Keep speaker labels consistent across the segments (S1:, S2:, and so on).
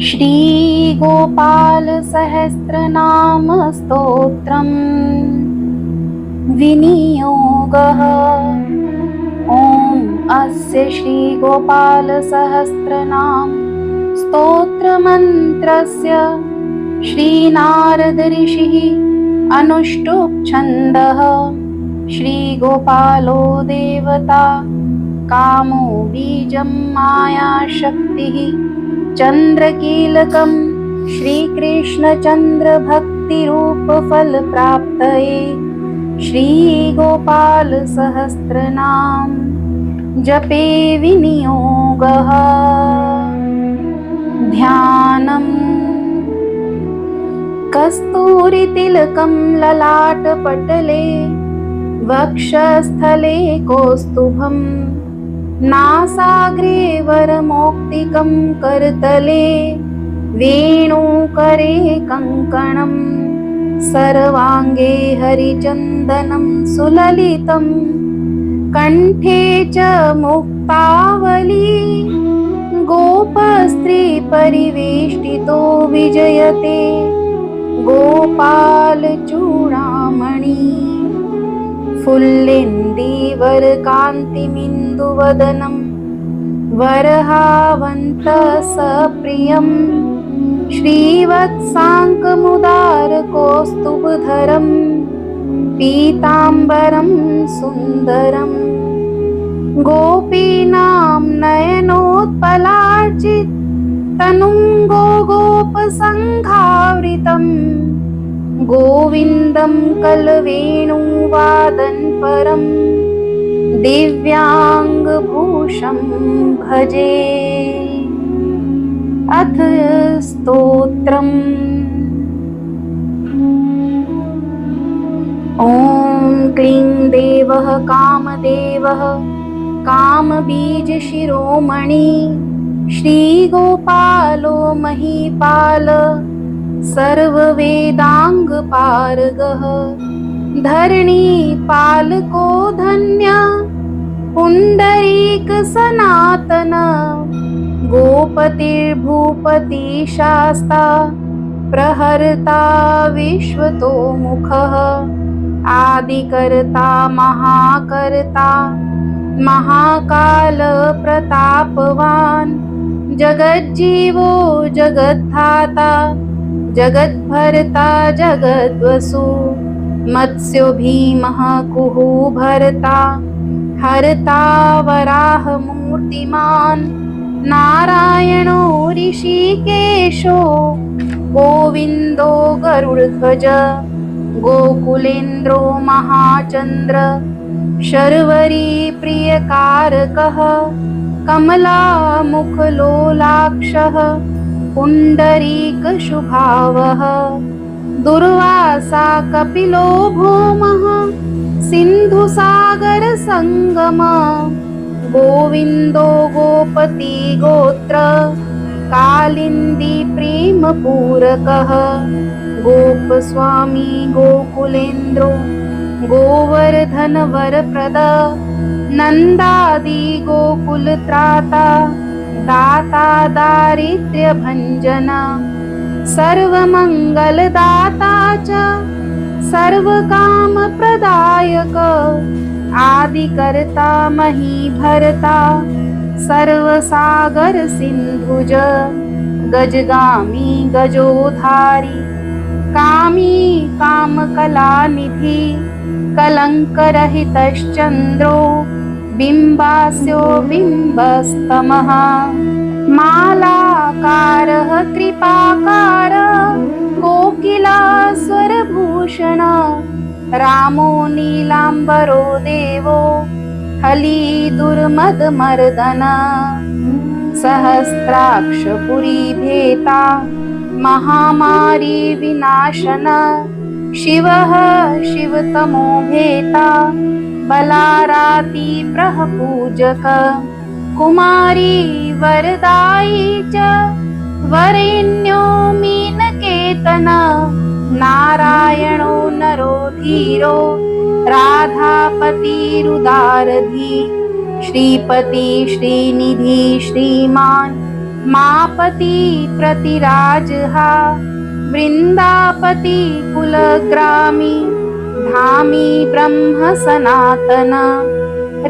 S1: श्रीगोपाल सहस्रनाम स्तोत्रम् विनियोगः। ॐ अस्य श्रीगोपाल सहस्रनाम स्तोत्रमन्त्रस्य श्रीनारद ऋषिः अनुष्टुप् छन्दः। श्रीगोपालो देवता कामो बीजं मायाशक्तिः चन्द्रकीलकं श्रीकृष्णचन्द्रभक्तिरूपफलप्राप्तये श्रीगोपाल सहस्रनाम जपे विनियोगः। ध्यानम् कस्तूरितिलकं ललाटपटले वक्षस्थले कौस्तुभम् नासाग्रे वरमौक्तिकं करतले वेणुकरे कङ्कणम् सर्वाङ्गे हरिचन्दनं सुललितं कण्ठे च मुक्तावली गोपस्त्री परिवेष्टितो विजयते गोपालचूडामणि फुल्लिन्दीवरकान्तिमिन्दुवदनं वरहावन्तसप्रियं श्रीवत्साङ्कमुदारकौस्तुभधरं पीताम्बरं सुन्दरं गोपीनां नयनोत्पलार्चित तनुं गोपसङ्घावृतं गोविन्दं कलवेणुवादनपरं दिव्याङ्गभूषं भजे। अथ स्तोत्रम्। ॐ क्लीं देवः कामदेवः कामबीजशिरोमणि श्रीगोपालो महीपाल सर्ववेदाङ्गपारगः धरणीपालको धन्य पुण्डरीकसनातन गोपतिर्भूपतिशास्ता प्रहर्ता विश्वतोमुखः आदिकर्ता महाकर्ता महाकाल प्रतापवान् जगज्जीवो जगद्धाता जगद्भर्ता जगद्वसु मत्स्यो भीमः कुहू भर्ता हर्ता वराहमूर्तिमान् नारायणो ऋषिकेशो गोविन्दो गरुडध्वज गोकुलेन्द्रो महाचन्द्र शर्वरी प्रियकारकः कमलामुखलोलाक्षः पुण्डरीकशुभावः दुर्वासा कपिलो भौमः सिन्धुसागरसङ्गम गोविन्दो गोपतिगोत्र कालिन्दी प्रेमपूरकः गोपस्वामी गोकुलेन्द्रो गोवर्धनवरप्रद नन्दादि गोकुलत्राता दाता दारिद्र्यभञ्जन सर्वमङ्गलदाता च सर्वकामप्रदायक आदिकर्ता महीभर्ता सर्वसागरसिन्धुज गजगामी गजोधारी कामी कामकलानिधि कलङ्करहितश्चन्द्रो बिम्बास्यो बिम्बस्तमः मालाकारः कृपाकार कोकिलास्वरभूषण रामो नीलाम्बरो देवो हलिदुर्मदमर्दन सहस्राक्षपुरीभेता महामारी विनाशन शिवः शिवतमो भेता बलाराती प्रभपूजक कुमारी वरदायी च वरेण्यो मीनकेतन नारायणो नरो धीरो राधापतिरुदारधी श्रीपति श्रीनिधि श्रीमान मापति प्रतिराजहा वृन्दापति कुलग्रामी धामी ब्रह्म सनातन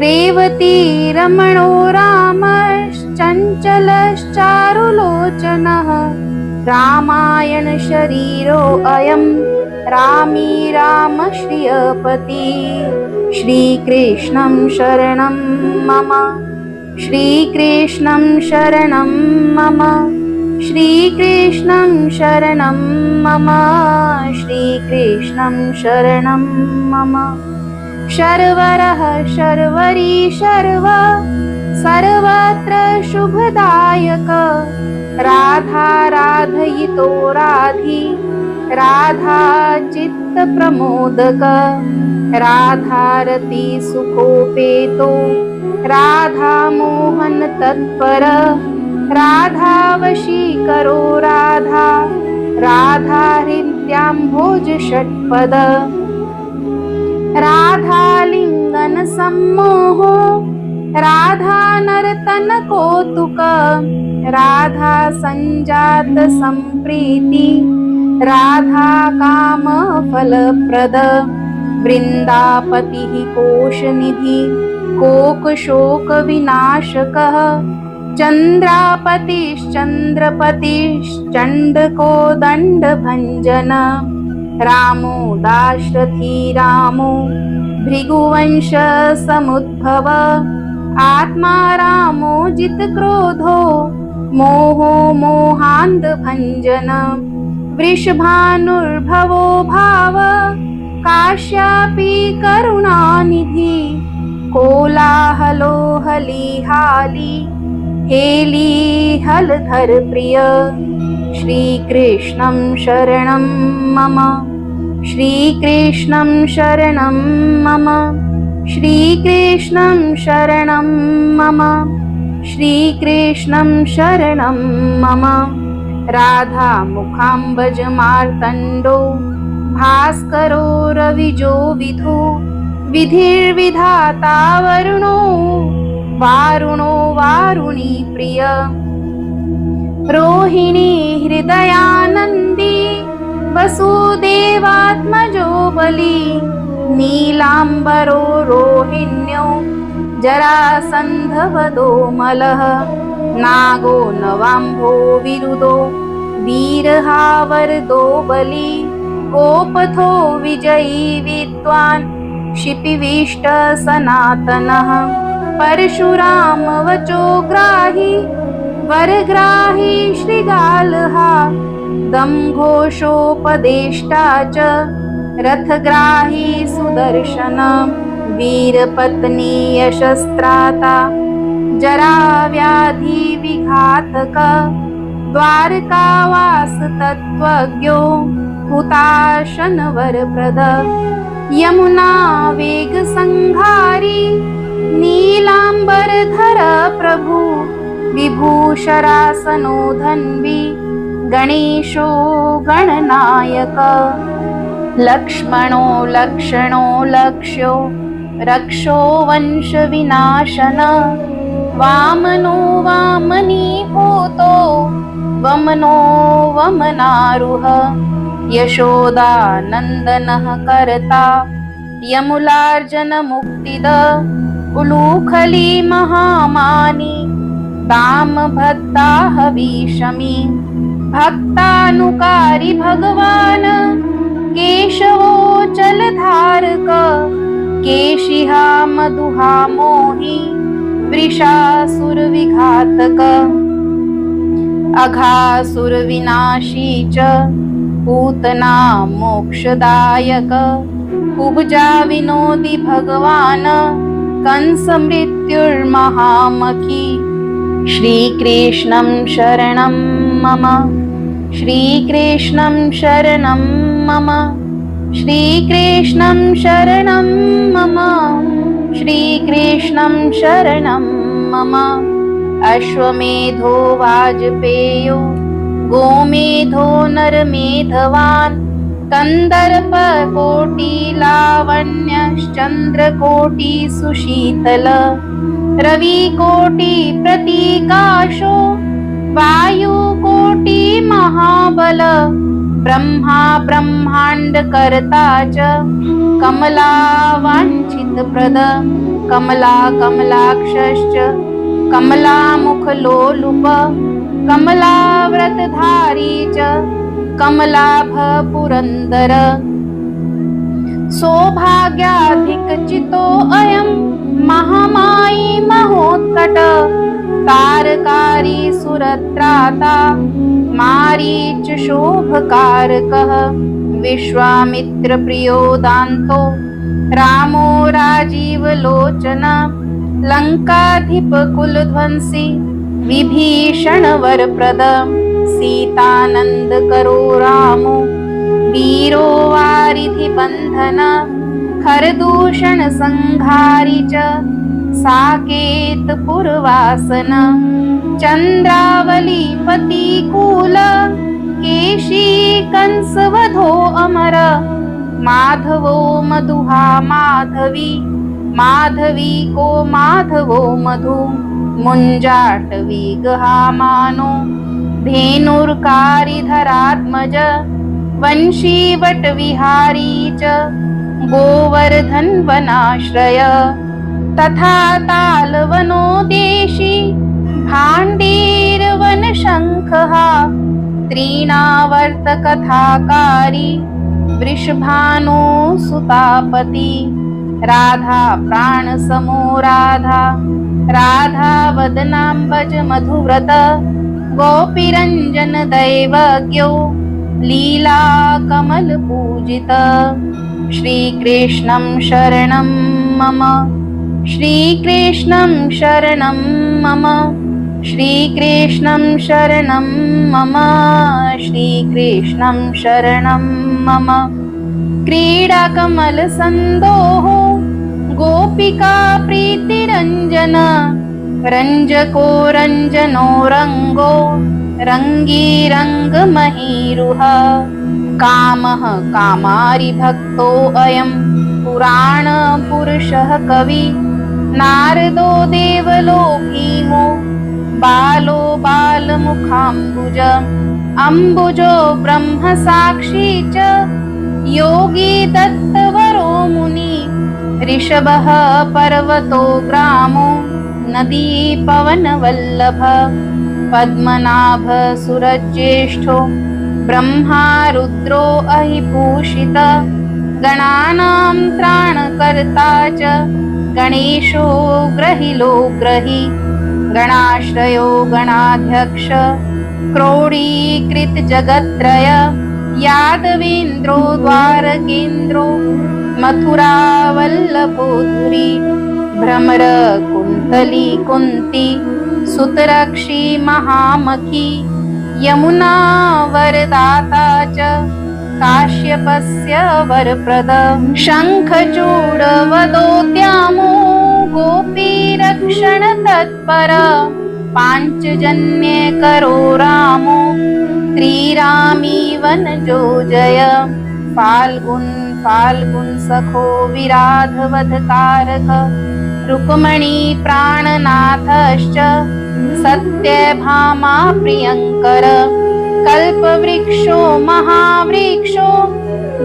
S1: रेवती रमणो रामश्चञ्चलश्चारुलोचनः रामायण शरीरो अयं रामी राम श्रियपति श्रीकृष्णं शरणं मम श्रीकृष्णं शरणं मम श्रीकृष्णं शरणं मम श्रीकृष्णं शरणं मम शर्वरः शर्वरी शर्व सर्वत्र शुभदायक राधा राधयितो राधी राधा चित्तप्रमोदक राधारति सुखोपेतो राधा मोहन तत्पर राधा वशीकरो राधा राधा हृद्याम्भोज षट्पद राधा लिंगन सम्मोहो राधा नर्तन कौतुक राधा संजात संप्रीति राधा काम फलप्रद वृंदापति कोशनिधि कोक शोक विनाशकः चंद्रापतिश्चंद्रपतिश्चंडको दंड भंजन रामो दाशरथी रामो भृगुवंश समुद्भव आत्मा रामो जित क्रोधो मोहो मोहांध भंजन वृषभानुर्भवो भाव काश्यापि करुणानिधि कोलाहलो हलिहाली हेली हलधर प्रिय श्रीकृष्णं शरणं मम श्रीकृष्णं शरणं मम श्रीकृष्णं शरणं मम श्रीकृष्णं शरणं मम राधा मुखाम्बज मार्तण्डो भास्करो रविजो विधु विधिर्विधाता वरुणो वारुणो वारुणी प्रिय रोहिणी हृदयानन्दी वसुदेवात्मजो बली नीलाम्बरो रोहिण्यो जरासन्धवदो मलः नागो नवाम्भो विरुदो वीरहावरदो बली गोपथो विजयी विद्वान् शिपिविष्ट सनातनः परशुराम वचो ग्राही वरग्राही श्रीगालहा दम्घोषोपदेष्टा च रथग्राही सुदर्शन वीरपत्नी यशस्त्राता जराव्याधि विघातक द्वारकावास तत्त्वज्ञो हुताशन वरप्रद यमुना वेग संहारी नीलांबरधर प्रभु विभूषरासनो धन्वी गणेशो गणनायक लक्ष्मणो लक्षणो लक्ष्यो रक्षो वंश विनाशन वामनो वामनीभूतो वमनो वमनारुह यशोदानन्दनः कर्ता यमुलार्जन मुक्तिद उलूखली महामानी दाम भद्दाह विषमी भक्तानुकारी भगवान केशवो जलधारक केशिहा मधुहा मोहि वृषासुर विघातक अघासुर विनाशी च पूतना मोक्षदायक कुब्जा विनोदी भगवान कंस मृत्युर्महामखी श्रीकृष्णं शरणं मम श्रीकृष्णं शरणं मम श्रीकृष्णं शरणं मम श्रीकृष्णं शरणं मम अश्वमेधो वाजपेयो गोमेधो नरमेधवान् कंदर्प कोटि लावण्यश्चंद्रकोटि सुशीतल रवि कोटि प्रतीकाशो वायुकोटि महाबल ब्रह्मा ब्रह्माण्डकर्ता च कमलावाञ्छितप्रद कमलाक्षश्च कमलामुखलोलुप कमलाव्रतधारी च कमलाभपुरन्दर सौभाग्याधिकचितो अयं महामायी महोत्कट तारकारी सुरत्राता मारीच शोभकारकः विश्वामित्रप्रियो दान्तो रामो राजीवलोचन लङ्काधिपकुलध्वंसी विभीषणवरप्रद सीतानन्दकरो रामो वीरो वारिधिबन्धन खरदूषणसंहारी च साकेतपुरवासन चन्द्रावलीपतिकूल केशी कंसवधो अमर माधवो मधुहा माधवी को माधवो मधु मुञ्जाटवी गहामानो धेनुर्कारिधरात्मज वंशीवटविहारी च गोवर्धनवनाश्रय तथा तालवनो देशी भाण्डीरवनशङ्खः त्रीणावर्तकथाकारी वृषभानो सुतापति राधा प्राणसमो राधा वदनाम्बज मधुव्रत गोपीरञ्जन दैवज्ञो लीला कमल पूजित श्रीकृष्णं शरणं मम श्रीकृष्णं शरणं मम श्रीकृष्णं शरणं मम श्रीकृष्णं शरणं मम क्रीडाकमलसन्दोहो गोपिका प्रीतिरञ्जन रञ्जको रञ्जनो रङ्गो रङ्गीरङ्गमहीरुह कामः कामारिभक्तो अयं पुराणपुरुषः कवि नारदो देवलो भीमो बालो बालमुखाम्बुज अम्बुजो ब्रह्मसाक्षी च योगी दत्तवरो मुनि ऋषभः पर्वतो ग्रामो नदी पवनवल्लभ पद्मनाभ सुरज्येष्ठो ब्रह्मा रुद्रो अहिभूषित गणानां त्राणकर्ता च गणेशो ग्रहिलो ग्रही गणाश्रयो गणाध्यक्ष क्रोडीकृत जगत्त्रय यादवेन्द्रो द्वारकेन्द्रो मथुरा वल्लभोधुरी भ्रमर कुन्तली कुन्ती सुतरक्षी महामखी यमुना वरदाता च काश्यपस्य वरप्रद शङ्खचूडवदोद्यामो गोपीरक्षण तत्पर पाञ्चजन्ये करो रामो त्रिरामी वनजो जय फाल्गुन सखो विराधवधकारक रुक्मणी प्राणनाथश्च सत्यभामा प्रियङ्कर कल्पवृक्षो महावृक्षो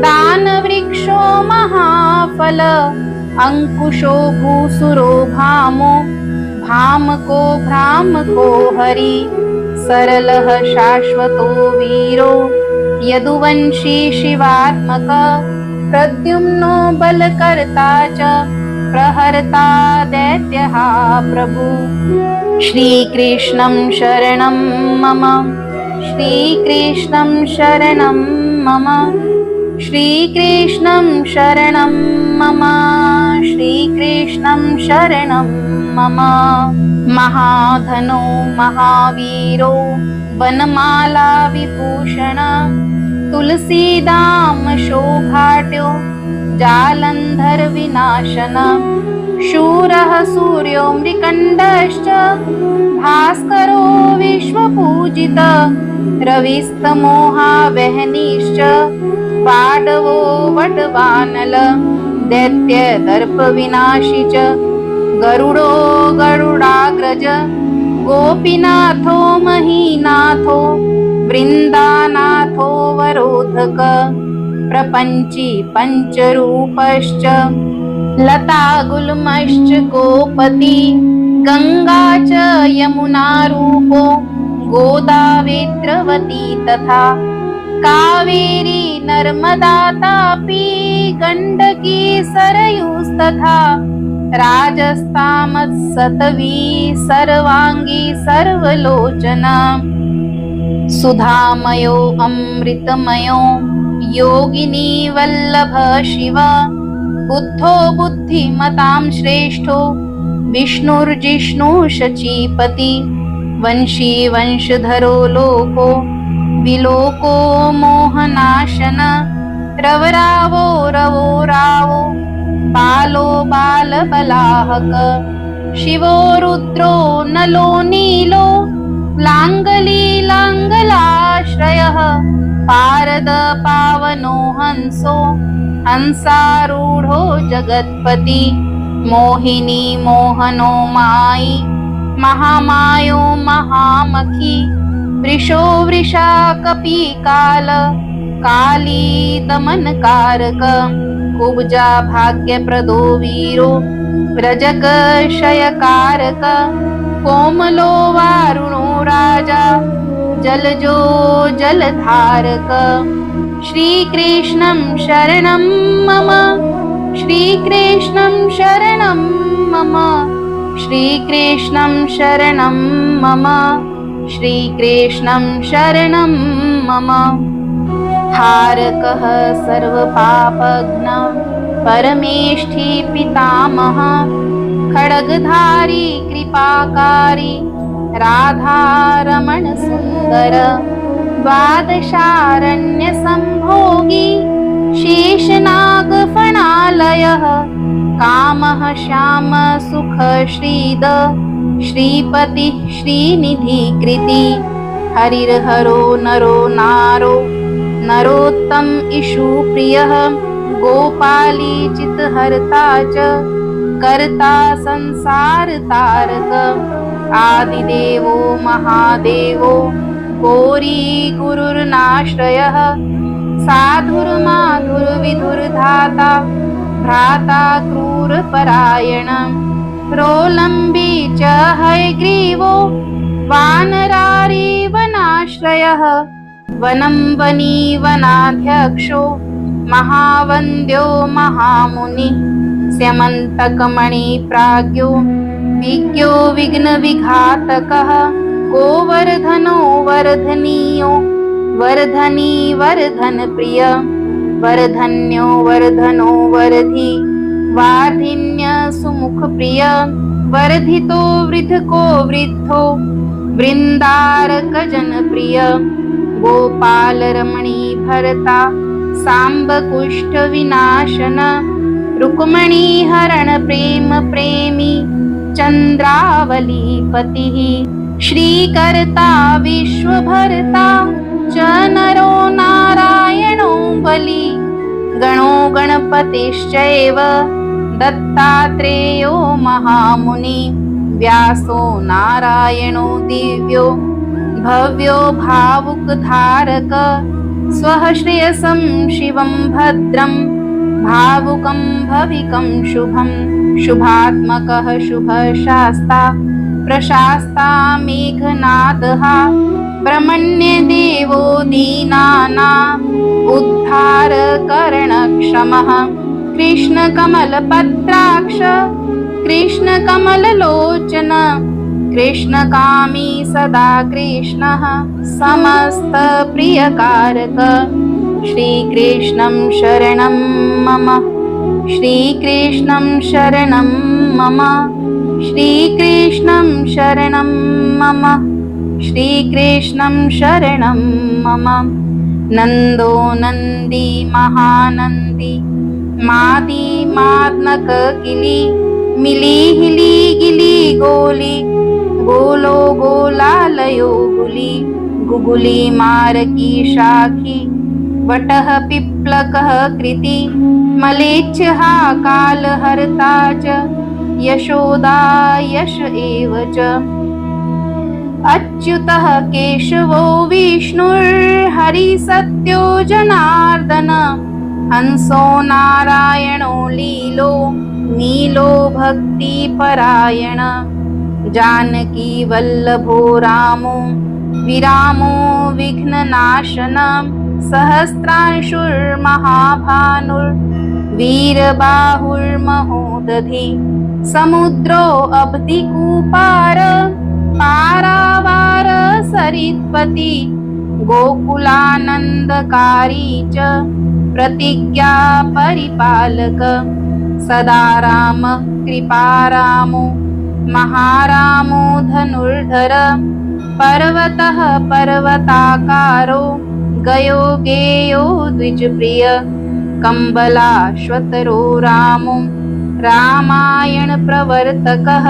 S1: दानवृक्षो महाफल अंकुशो भूसुरो भामो भ्रामको हरि सरलः शाश्वतो वीरो यदुवंशी शिवात्मक प्रद्युम्नो बलकर्ता च प्रहर्ता दैत्यः प्रभु श्रीकृष्णं शरणं मम श्रीकृष्णं शरणं मम श्रीकृष्णं शरणं मम श्रीकृष्णं शरणं मम महाधनो महावीरो वनमाला विभूषण तुलसीदाम शोभाट्यो जालन्धर विनाशन शूरः सूर्यो मृकण्डश्च भास्करो विश्वपूजित रविस्तमोहावहनिश्च पाडवो वटवानल दैत्यदर्पविनाशी च गरुडो गरुडाग्रज गोपीनाथो महीनाथो वृन्दानाथो वरोधक प्रपञ्ची पञ्चरूपश्च लतागुल्मश्च गोपति गङ्गा च यमुना रूपो गोदावेत्रवती तथा कावेरी नर्मदा तापी गण्डकी सरयुस्तथा राजस्तामत्सतवी सर्वांगी सर्वलोचना सुधामयो अमृतमयो योगिनी वल्लभ शिव बुद्धो बुद्धिमतां श्रेष्ठो विष्णुर्जिष्णु शचीपति वंशी वंशधरो लोको विलोको मोहनाशन रवरावो रवो रावो बालो बालबलाहक शिवो रुद्रो नलो नीलो लाङ्गलीलाङ्गलाश्रयः पारद पावनो हंसो हंसारूढो जगत्पति मोहिनी मोहनो मायी महामायो महामखी वृषो वृषा कपिकाल काली दमनकारक कुब्जा भाग्यप्रदो वीरो रजक क्षयकारक कोमलो वारुणो राजा जलजो जलधारक श्रीकृष्णं शरणं मम श्रीकृष्णं शरणं मम श्रीकृष्णं शरणं मम श्रीकृष्णं शरणं मम हारकः सर्वपापघ्न परमेष्ठी पितामह खड्गधारी कृपाकारी राधारमण सुन्दर द्वादशारण्य संभोगी शेषनागफणालयः कामः श्याम सुख श्रीद श्रीपति श्रीनिधि कृति हरिर्हरो नरो नारो नरोत्तम इषु प्रियः गोपाली चित्हर्ता च कर्ता संसार तारक आदिदेवो महादेवो गौरी गुरुर्नाश्रयः साधुर्माधुर्विधुर्धाता भ्राता क्रूरपरायण प्रोलम्बी च हयग्रीवो वानरारीवनाश्रयः वनं वनी वनाध्यक्षो महावन्द्यो महामुनि स्यमन्तकमणि प्राज्ञो विज्ञो विघ्नविघातकः गोवर्धनो वर्धनीयो वर्धनी वर्धनप्रिय वर्धन्यो वर्धनो वर्धि वार्धिन्य सुमुखप्रिय वर्धितो वृद्धको वृद्धो वृन्दारक जनप्रिय गोपालरमणी भरता सांब कुष्ठ विनाशन रुक्मणी हरण प्रेम प्रेमी चंद्रावलीपतिः श्रीकर्ता विश्वभर्ता च नरो नारायणो बली गणो गणपतिश्चैव दत्तात्रेयो महामुनि व्यासो नारायणो दिव्यो भव्यो भावुकधारक स्वः श्रेयसं शिवं भद्रं भावुकं भविकं शुभं शुभात्मकः शुभशास्ता प्रशास्ता मेघनादः ब्रह्मण्यदेवो दीनानाम् उद्धारकरणक्षमः कृष्णकमलपत्राक्ष कृष्णकमललोचन कृष्णकामी सदा कृष्णः समस्तप्रियकारक श्रीकृष्णं शरणं मम श्रीकृष्णं शरणं मम श्रीकृष्णं शरणं मम श्रीकृष्णं शरणं मम नन्दो नन्दी महानन्दी मादी मात्मक किली मिली हिली गिली गोली गोलो गोलालयो गुली गुगुली मारकी शाखी वटः पिप्लकः कृति मलेच्छहा कालहर्ता च यशोदा यश एव च अच्युतः केशवो विष्णुर्हरिसत्यो जनार्दन हंसो नारायणो नीलो भक्तिपरायण जानकी वल्लभो रामो विरामो विघ्ननाशन सहस्रांशुर्महाभानुर्वीरबाहुर्महोदधि समुद्रो अब्धिकूपार पारावार सरित्पति गोकुलानन्दकारी च प्रतिज्ञा परिपालक सदा राम कृपारामो महारामो धनुर्धर पर्वतः पर्वताकारो गयो गेयो द्विजप्रिय कम्बलाश्वतरो रामो रामायण प्रवर्तकः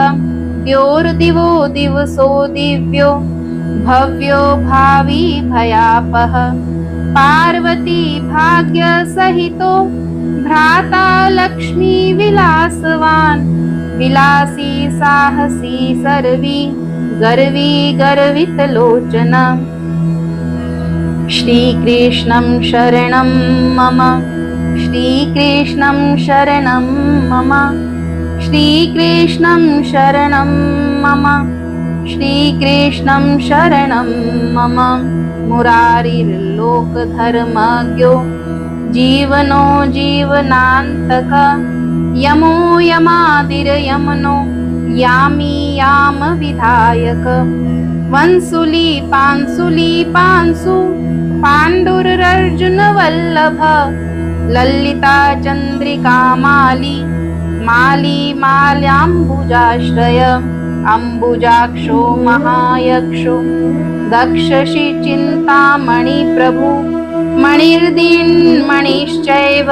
S1: द्योर्दिवो दिवसो दिव्यो भव्यो भावी भयापः पार्वती भाग्य सहितो भ्राता लक्ष्मी विलासवान् विलासी साहसी सर्वी गर्वित लोचन श्रीकृष्णं शरणं मम श्रीकृष्णं शरणं मम श्रीकृष्णं शरणं मम श्रीकृष्णं शरणं मम मुरारिर्लोकधर्मज्ञो जीवनो जीवनान्तक यमो यमादिर्यमनो यामी याम विधायक वंसुली पांसु पाण्डुरर्जुन वल्लभ ललिता चन्द्रिका माली माल्याम्बुजाश्रय अम्बुजाक्षो महायक्षो दक्षशि चिन्तामणि प्रभु मणिर्दीन्मणिश्चैव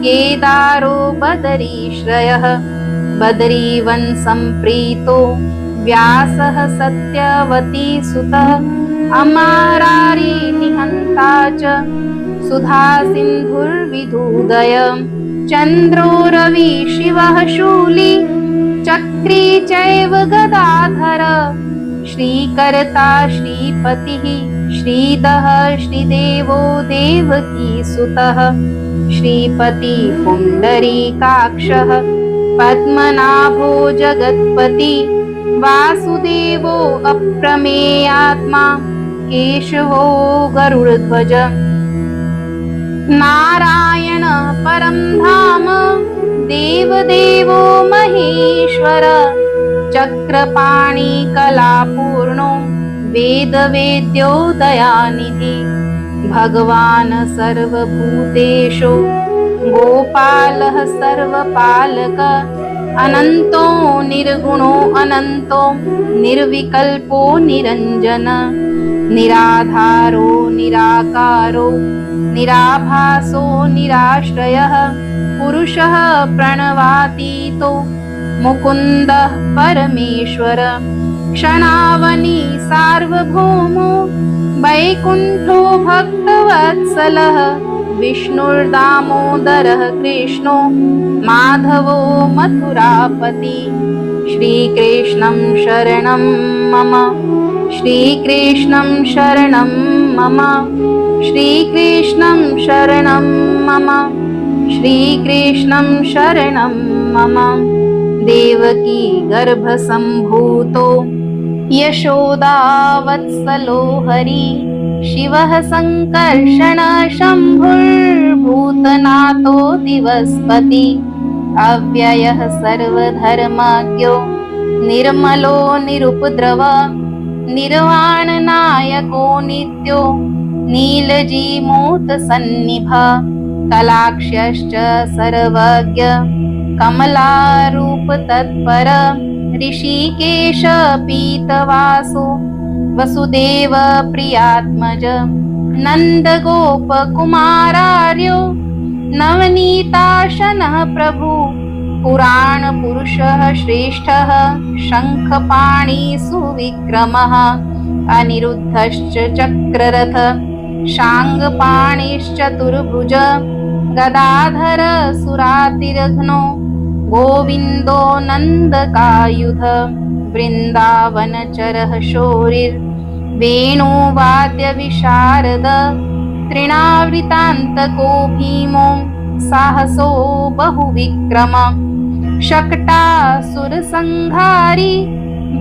S1: केदारो बदरीश्रयः बदरीवनसम्प्रीतो व्यासः सत्यवती सुतः अमारारी निहन्ता च सुधा सिन्धुर्विधुदय चन्द्रो रवि शिवः शूली चक्री चैव गदाधर श्रीकर्ता श्रीपतिः श्रीदः श्रीदेवो देवकी सुतः श्रीपति पुण्डरीकाक्षः पद्मनाभो जगत्पति वासुदेवो अप्रमेयात्मा केशवो गरुडध्वज नारायण परं धाम देवदेवो महेश्वर चक्रपाणि कलापूर्णो वेदवेद्यो दयानिधि भगवान् सर्वभूतेषु गोपालः सर्वपालक अनन्तो निर्गुणो अनन्तो निर्विकल्पो निरञ्जन निराधारो निराकारो निराभासो निराश्रयः पुरुषः प्रणवातीतो मुकुन्दः परमेश्वर क्षणावनि सार्वभौमो वैकुण्ठो भक्तवत्सलः विष्णुर्दामोदरः कृष्णो माधवो मथुरापति श्रीकृष्णं शरणं मम श्रीकृष्णं शरणं मम श्रीकृष्णं शरणं मम श्रीकृष्णं शरणं मम देवकी गर्भसम्भूतो यशोदावत्सलो हरि शिवः सङ्कर्षण शम्भुर्भूतनाथो दिवस्पति अव्ययः सर्वधर्मज्ञो निर्मलो निरुपद्रव निर्वाणनायको नित्यो नीलजीमूतसन्निभ कलाक्ष्यश्च सर्वज्ञ कमलारूप तत्पर ऋषिकेश पीतवासो वसुदेव प्रियात्मज नन्दगोपकुमारार्यो नवनीताशनः प्रभु पुराणपुरुषः श्रेष्ठः शङ्खपाणि सुविक्रमः अनिरुद्धश्च चक्ररथ शाङ्गपाणिश्चतुर्भुज गदाधर सुरातिरघ्नो गोविन्दो नन्दकायुध वृन्दावनचरः शौरिर्वेणुवाद्यविशारद तृणावृतान्तको भीमो साहसो बहुविक्रम शकटासुरसंहारी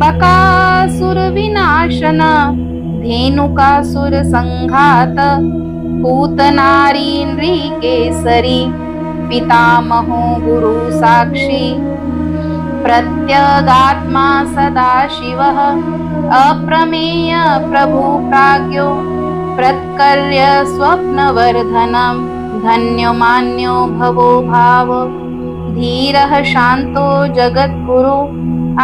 S1: बकासुरविनाशन धेनुकासुरसंघात पूतनारी नृकेसरी पितामहो गुरुसाक्षी प्रत्यगात्मा सदाशिवः अप्रमेय प्रभु प्राज्ञो प्रत्कर्य स्वप्नवर्धनं धन्यो मान्यो भवो भाव धीरः शान्तो जगद्गुरु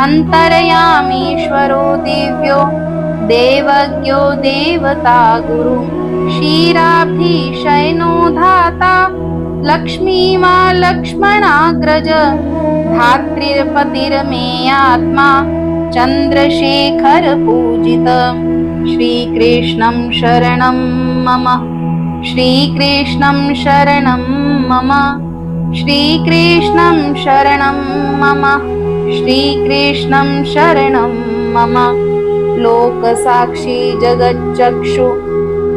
S1: अन्तर्यामीश्वरो दिव्यो देवज्ञो देवता गुरु क्षीराब्धिशयनो धाता लक्ष्मीमा लक्ष्मणाग्रज धात्रीपतिर्मेयात्मा चन्द्रशेखर पूजित श्रीकृष्णं शरणं मम श्रीकृष्णं शरणं मम श्रीकृष्णं शरणं मम श्रीकृष्णं शरणं मम लोकसाक्षी जगच्चक्षु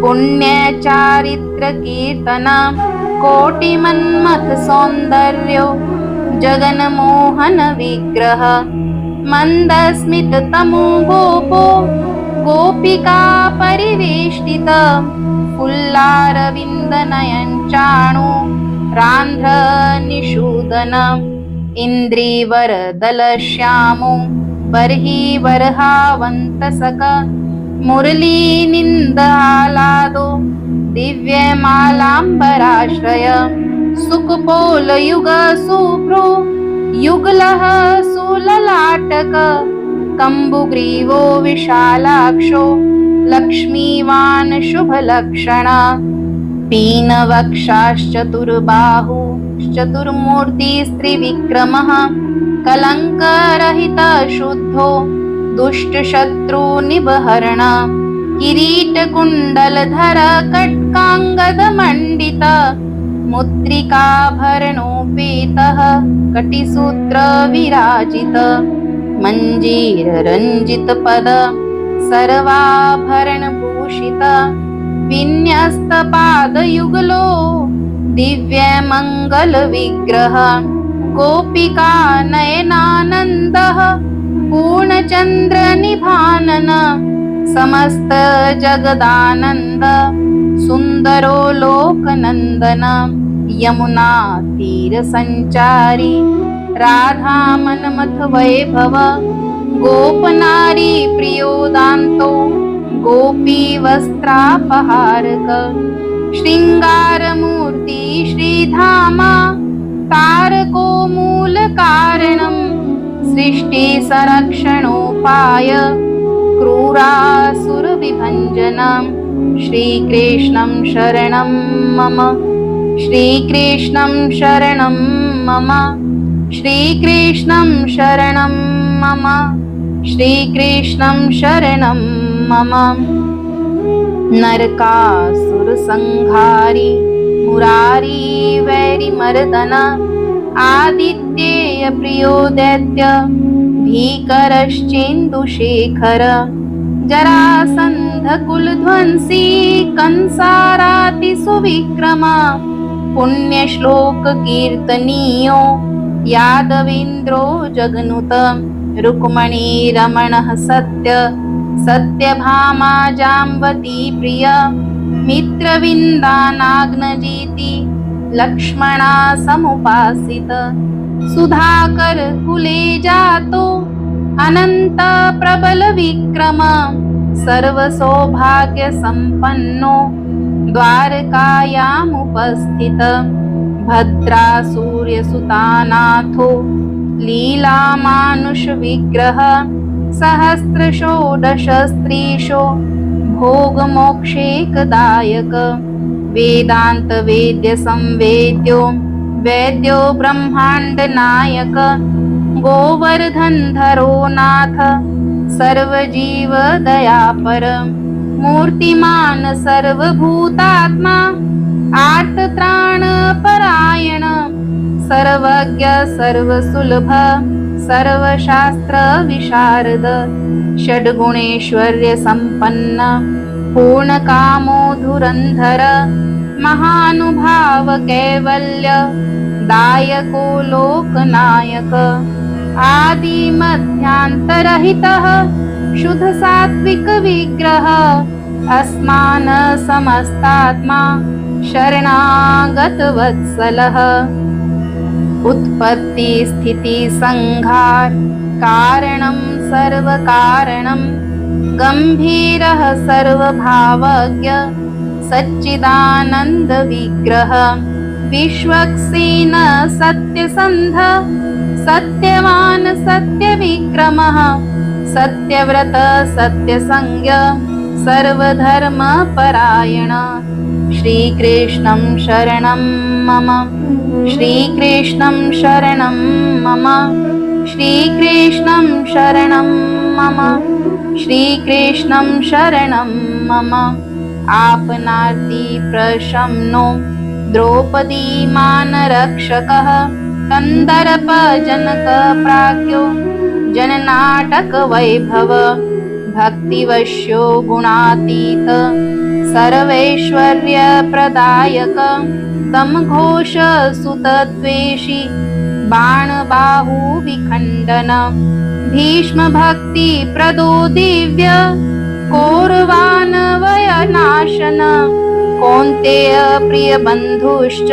S1: पुण्यचारित्रकीर्तन कोटिमन्मथ सौन्दर्यो जगन्मोहन विग्रह मन्दस्मिततमो गोपो गोपिका परिवेष्टित फुल्लारविन्दनयन चाणु रान्ध्र निषूदन इन्द्रिवरदलश्यामो बर्हि बर्हावन्तसक मुरलीनिन्दालादो दिव्यमालाम्बराश्रय सुकुपोलयुगसुभ्रो युगलः सुललाटक कम्बुग्रीवो विशालाक्षो लक्ष्मीवान् शुभलक्षण पीनवक्षाश्चतुर्बाहुश्चतुर्मूर्तिस्त्रिविक्रमः कलङ्करहित शुद्धो दुष्टशत्रुनिबहरण किरीटकुण्डलधर कट्काङ्गदमण्डित मुद्रिकाभरणोपेतः कटिसूत्रविराजित मञ्जीररञ्जितपद सर्वाभरणभूषित विन्यस्तपादयुगलो दिव्यमङ्गलविग्रह गोपिका नयनानन्दः पूर्णचन्द्रनिभानन समस्त जगदानन्द सुन्दरो लोकनन्दन यमुना तीरसञ्चारी राधामन्मथ वैभव गोपनारी प्रियोदान्तो गोपी वस्त्रापहारक शृङ्गारमूर्ति श्रीधामा तारको मूलकारणं सृष्टिसरक्षणोपाय क्रूरासुरविभञ्जनं श्रीकृष्णं शरणं मम श्रीकृष्णं शरणं मम श्रीकृष्णं शरणं मम श्रीकृष्णं शरणं मम नरकासुरसंहारी मुरारी वैरिमर्दन आदित्येय प्रियो दैत्य भीकरश्चेन्दुशेखर जरासन्ध कुलध्वंसी कंसारातिसुविक्रम पुण्यश्लोक कीर्तनीयो यादवेन्द्रो जगनुत रुक्मणी रमणः सत्य सत्यभामा जाम्बती प्रिय मित्रविन्दानाग्नजीति लक्ष्मणा समुपासित सुधाकर कुले जातो अनंत प्रबल विक्रम सर्वसौभाग्य संपन्नो द्वारकायामुपस्थित भद्रा सूर्यसुतानाथो लीलामानुष विग्रह सहस्रषोडशस्त्रीशो भोगमोक्षेकदायक वेदांत वेद्य संवेद्यो वैद्यो ब्रह्मांड नायक गोवर्धनधरो नाथ सर्वजीव दयापर मूर्तिमान सर्वभूतात्मा आर्तत्राणपरायण सर्वज्ञ सर्वसुलभ सर्वशास्त्र विशारद षड्गुणैश्वर्य संपन्न पूर्णकामो धुरंधर महानुभाव कैवल्य दायको लोकनायक आदि मध्यांतरहितः शुद्ध सात्विक विग्रह अस्मान् समस्तात्मा शरणागत वत्सलः उत्पत्ति स्थिति संहार कारणं सर्वकारणं गंभीरः सर्वभावज्ञ सच्चिदानंद विग्रह विश्वक्सेन सत्यसंध सत्यवान सत्यविक्रमः सत्यव्रत सत्यसंज्ञ सर्वधर्मपरायण श्रीकृष्णं शरणं मम श्रीकृष्णं शरणं मम श्रीकृष्णं शरणं मम श्रीकृष्णं शरणं मम आपनार्ति प्रशमनो द्रौपदी मानरक्षकः कंदर्प जनक प्राज्ञो जननाटक वैभव भक्तिवश्यो गुणातीत सर्वैश्वर्य प्रदायक तमघोष सुतद्वेषी बाणबाहु विखंडन भीष्म भक्ति प्रदो दिव्य कौरवानवयनाशन कौन्तेय प्रिय बंधुश्च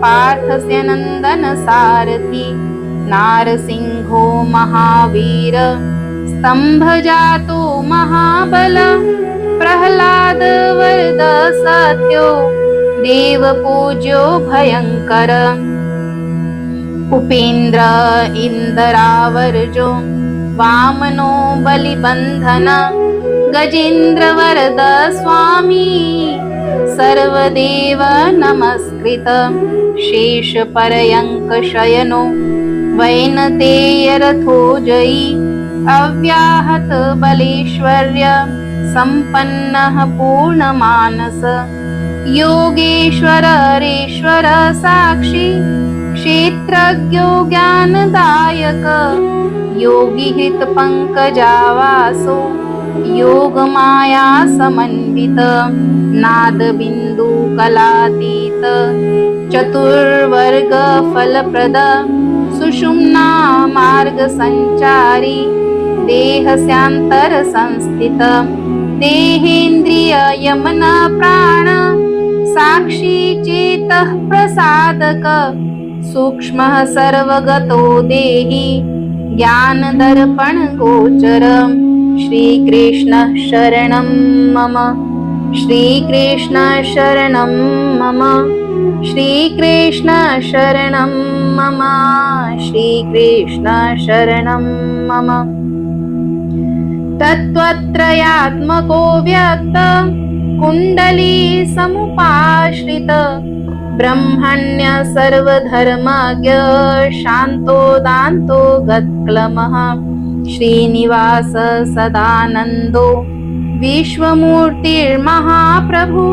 S1: पार्थस्य नंदन सारथी नारसिंहो महावीर स्तंभजातो महाबल प्रह्लाद वरद सत्यो देवपूज्यो भयंकर उपेन्द्र इंदरावर्जो वामनो बलिबंधन गजेन्द्र वरद स्वामी सर्वदेव नमस्कृत शेष पर्यंक शयनो वैनतेय रथो जयी अव्याहत बलेश्वर्य संपन्नः पूर्णमानस योगेश्वर हरेश्वर साक्षी क्षेत्रज्ञो ज्ञानदायक योगी हृत पंकजावासो योग माया समन्वित नाद बिंदु कलातीत चतुर्वर्ग फलप्रद सुषुम्ना मार्ग संचारी देहस्यांतर संस्थित देहेन्द्रिय यमन प्राण साक्षी चेतः प्रसादक सूक्ष्म सर्वगतो देहि ज्ञान दर्पण गोचर श्रीकृष्ण शरणं मम श्रीकृष्ण शरणं मम श्रीकृष्ण शरणं मम श्रीकृष्ण शरणं मम तत्त्वत्रयात्मको व्यक्त कुण्डली समुपाश्रित ब्रह्मण्य सर्वधर्मज्ञ शान्तो दान्तो गत्क्लमः श्रीनिवास सदानन्दो विश्वमूर्तिर्महाप्रभु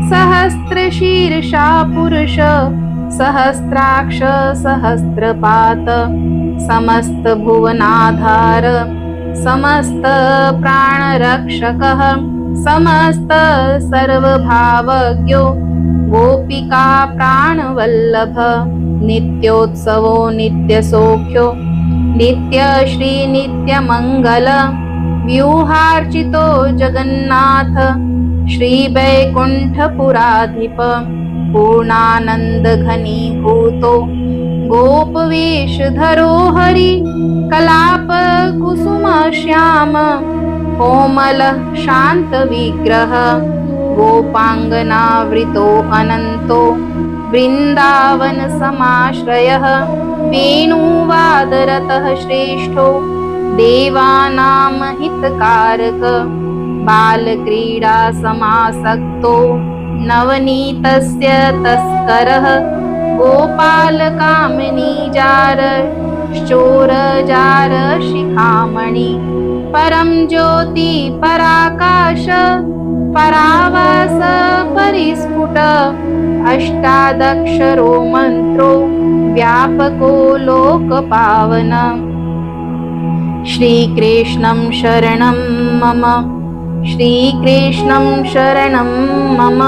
S1: सहस्रशीर्षा पुरुष सहस्राक्ष सहस्रपात समस्त भुवनाधार समस्त प्राणरक्षकः समस्त सर्वभावज्ञो गोपिका प्राणवल्लभ नित्योत्सवो नित्यसौख्यो नित्य श्री नित्यमंगल व्यूहार्चितो जगन्नाथ श्री वैकुंठपुराधिप पूर्णानंद घनीभूतो गोपवेशधरो हरि कलाप कुसुम श्याम कोमल शांत विग्रह गोपांगनावृतो अनंतो वृंदावन समाश्रयः वेणुवादरतः श्रेष्ठो देवानां हितकारक बालक्रीडा समासक्तो नवनीतस्य तस्करः गोपालकामिनीजार चोरजार शिखामणि परम ज्योति पराकाश परावास परिस्फुट अष्टादक्षरो मंत्रो व्यापको लोकपावन। श्रीकृष्णं शरणं मम, श्रीकृष्णं शरणं मम,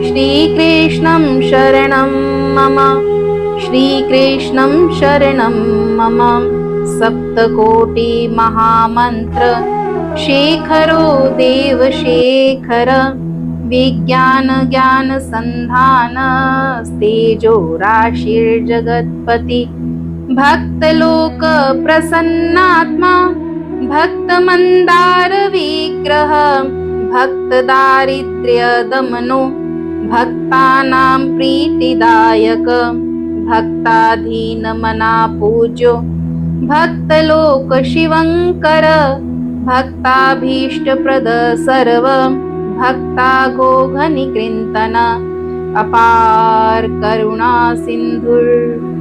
S1: श्रीकृष्णं शरणं मम, श्रीकृष्णं शरणं मम। सप्तकोटि महामन्त्र शेखरो देवशेखर, विज्ञान ज्ञान संधान तेजो राशिर्जगत्पति। भक्तलोक प्रसन्नात्मा भक्तमन्दार विग्रह, भक्तदारिद्र्य दमनो भक्तानां प्रीतिदायक। भक्ताधीनमना पूज्यो भक्तलोक शिवङ्कर, भक्ताभीष्टप्रद सर्व भक्ताघोघनिकृन्तन। अपार करुणा सिन्धुर्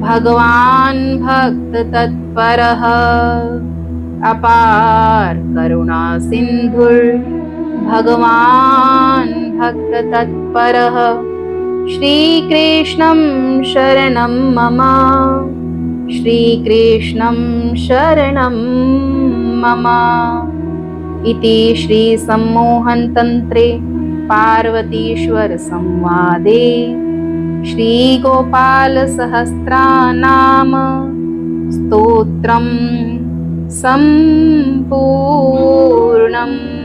S1: भगवान् भक्त तत्परः, अपार करुणा सिन्धुर् भगवान् भक्त तत्परः। श्रीकृष्णं शरणं मम, श्रीकृष्णं शरणं मम। इति श्री सम्मोहन तंत्रे पार्वतीश्वर संवादे श्री गोपाल सहस्रनाम स्तोत्रम् संपूर्णम्।